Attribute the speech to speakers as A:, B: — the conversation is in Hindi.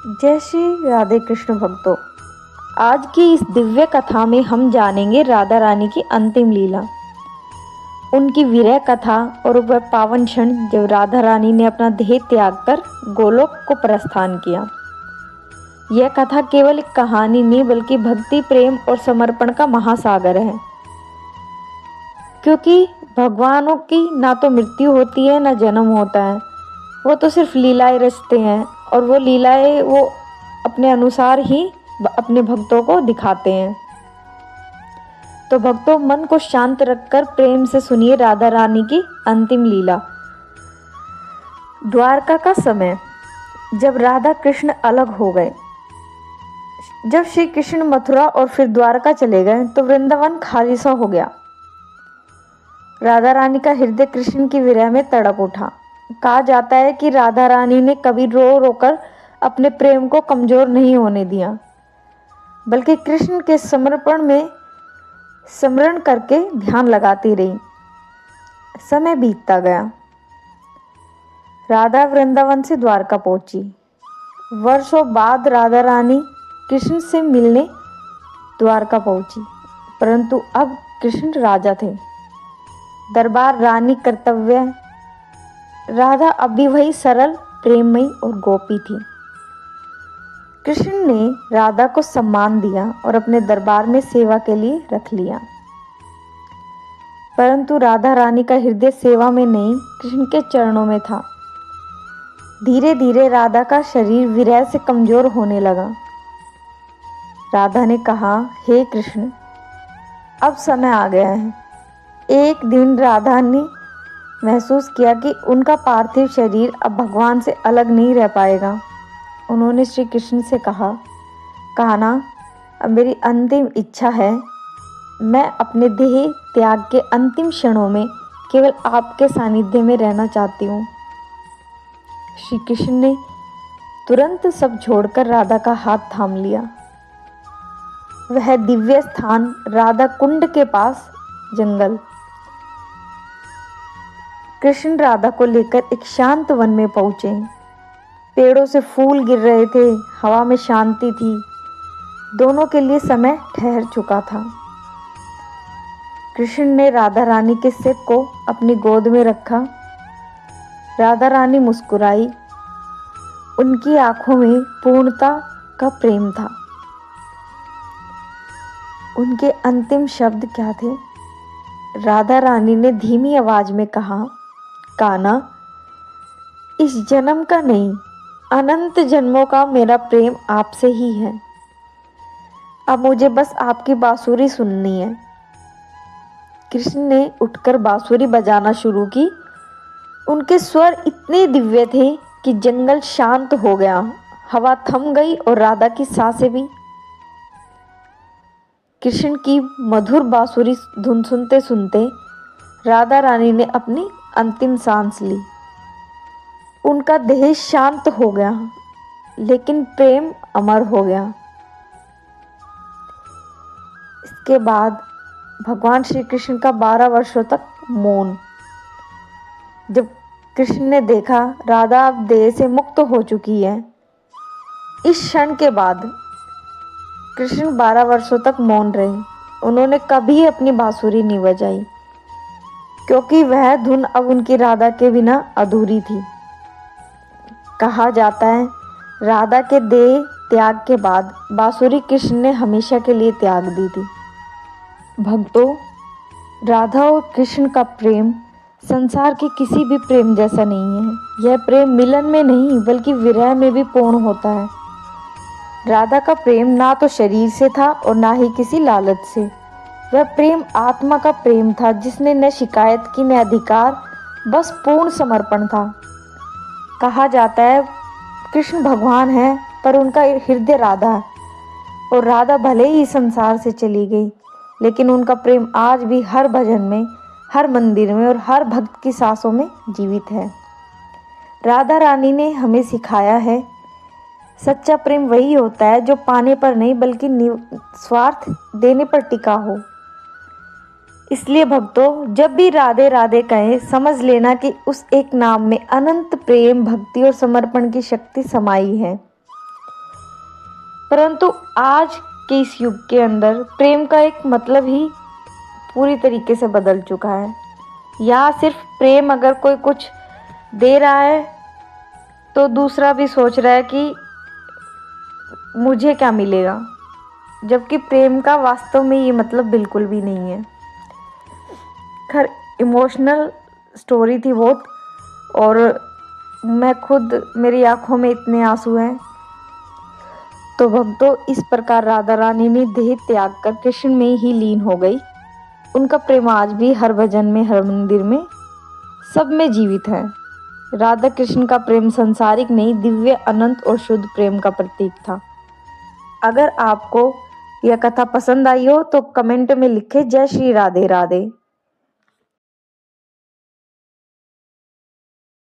A: जय श्री राधे कृष्ण भक्तों। आज की इस दिव्य कथा में हम जानेंगे राधा रानी की अंतिम लीला, उनकी विरह कथा और वह पावन क्षण जब राधा रानी ने अपना देह त्याग कर गोलोक को प्रस्थान किया। यह कथा केवल एक कहानी नहीं बल्कि भक्ति, प्रेम और समर्पण का महासागर है, क्योंकि भगवानों की ना तो मृत्यु होती है ना जन्म होता है। वो तो सिर्फ लीलाएं रचते हैं और वो लीलाएं वो अपने अनुसार ही अपने भक्तों को दिखाते हैं। तो भक्तों, मन को शांत रखकर प्रेम से सुनिए राधा रानी की अंतिम लीला। द्वारका का समय, जब राधा कृष्ण अलग हो गए। जब श्री कृष्ण मथुरा और फिर द्वारका चले गए तो वृंदावन खाली सा हो गया। राधा रानी का हृदय कृष्ण की विरह में तड़प उठा। कहा जाता है कि राधा रानी ने कभी रो रोकर अपने प्रेम को कमजोर नहीं होने दिया, बल्कि कृष्ण के समर्पण में स्मरण करके ध्यान लगाती रही। समय बीतता गया। राधा वृंदावन से द्वारका पहुंची। वर्षों बाद राधा रानी कृष्ण से मिलने द्वारका पहुंची, परंतु अब कृष्ण राजा थे, दरबार रानी कर्तव्य। राधा अब भी वही सरल, प्रेममयी और गोपी थी। कृष्ण ने राधा को सम्मान दिया और अपने दरबार में सेवा के लिए रख लिया, परंतु राधा रानी का हृदय सेवा में नहीं, कृष्ण के चरणों में था। धीरे धीरे राधा का शरीर विरह से कमजोर होने लगा। राधा ने कहा, हे कृष्ण, अब समय आ गया है। एक दिन राधा ने महसूस किया कि उनका पार्थिव शरीर अब भगवान से अलग नहीं रह पाएगा। उन्होंने श्री कृष्ण से कहा ना, अब मेरी अंतिम इच्छा है, मैं अपने देह त्याग के अंतिम क्षणों में केवल आपके सानिध्य में रहना चाहती हूँ। श्री कृष्ण ने तुरंत सब छोड़कर राधा का हाथ थाम लिया। वह दिव्य स्थान राधा कुंड के पास जंगल। कृष्ण राधा को लेकर एक शांत वन में पहुंचे। पेड़ों से फूल गिर रहे थे, हवा में शांति थी। दोनों के लिए समय ठहर चुका था। कृष्ण ने राधा रानी के सिर को अपनी गोद में रखा। राधा रानी मुस्कुराई। उनकी आंखों में पूर्णता का प्रेम था। उनके अंतिम शब्द क्या थे? राधा रानी ने धीमी आवाज में कहा, कान्हा, इस जन्म का नहीं, अनंत जन्मों का मेरा प्रेम आपसे ही है। अब मुझे बस आपकी बांसुरी सुननी है। कृष्ण ने उठकर बांसुरी बजाना शुरू की। उनके स्वर इतने दिव्य थे कि जंगल शांत हो गया, हवा थम गई और राधा की सांसें भी। कृष्ण की मधुर बांसुरी धुन सुनते सुनते राधा रानी ने अपनी अंतिम सांस ली। उनका देह शांत हो गया, लेकिन प्रेम अमर हो गया। इसके बाद भगवान श्री कृष्ण का 12 वर्षों तक मौन। जब कृष्ण ने देखा राधा अब देह से मुक्त हो चुकी है, इस क्षण के बाद कृष्ण 12 वर्षों तक मौन रहे। उन्होंने कभी अपनी बांसुरी नहीं बजाई, क्योंकि वह धुन अब उनकी राधा के बिना अधूरी थी। कहा जाता है, राधा के देह त्याग के बाद बांसुरी कृष्ण ने हमेशा के लिए त्याग दी थी। भक्तों, राधा और कृष्ण का प्रेम संसार के किसी भी प्रेम जैसा नहीं है। यह प्रेम मिलन में नहीं बल्कि विरह में भी पूर्ण होता है। राधा का प्रेम ना तो शरीर से था और ना ही किसी लालच से। वह प्रेम आत्मा का प्रेम था, जिसने न शिकायत की न अधिकार, बस पूर्ण समर्पण था। कहा जाता है, कृष्ण भगवान है पर उनका हृदय राधा है, और राधा भले ही संसार से चली गई, लेकिन उनका प्रेम आज भी हर भजन में, हर मंदिर में और हर भक्त की सांसों में जीवित है। राधा रानी ने हमें सिखाया है, सच्चा प्रेम वही होता है जो पाने पर नहीं बल्कि निस्वार्थ देने पर टिका हो। इसलिए भक्तों, जब भी राधे राधे कहें, समझ लेना कि उस एक नाम में अनंत प्रेम, भक्ति और समर्पण की शक्ति समाई है। परंतु आज के इस युग के अंदर प्रेम का एक मतलब ही पूरी तरीके से बदल चुका है। यहाँ सिर्फ प्रेम, अगर कोई कुछ दे रहा है तो दूसरा भी सोच रहा है कि मुझे क्या मिलेगा, जबकि प्रेम का वास्तव में ये मतलब बिल्कुल भी नहीं है। खैर, इमोशनल स्टोरी थी बहुत, और मैं खुद, मेरी आंखों में इतने आंसू हैं। तो भक्तों, इस प्रकार राधा रानी ने देह त्याग कर कृष्ण में ही लीन हो गई। उनका प्रेम आज भी हर भजन में, हर मंदिर में, सब में जीवित है। राधा कृष्ण का प्रेम संसारिक नहीं, दिव्य, अनंत और शुद्ध प्रेम का प्रतीक था। अगर आपको यह कथा पसंद आई हो तो कमेंट में लिखें जय श्री राधे राधे।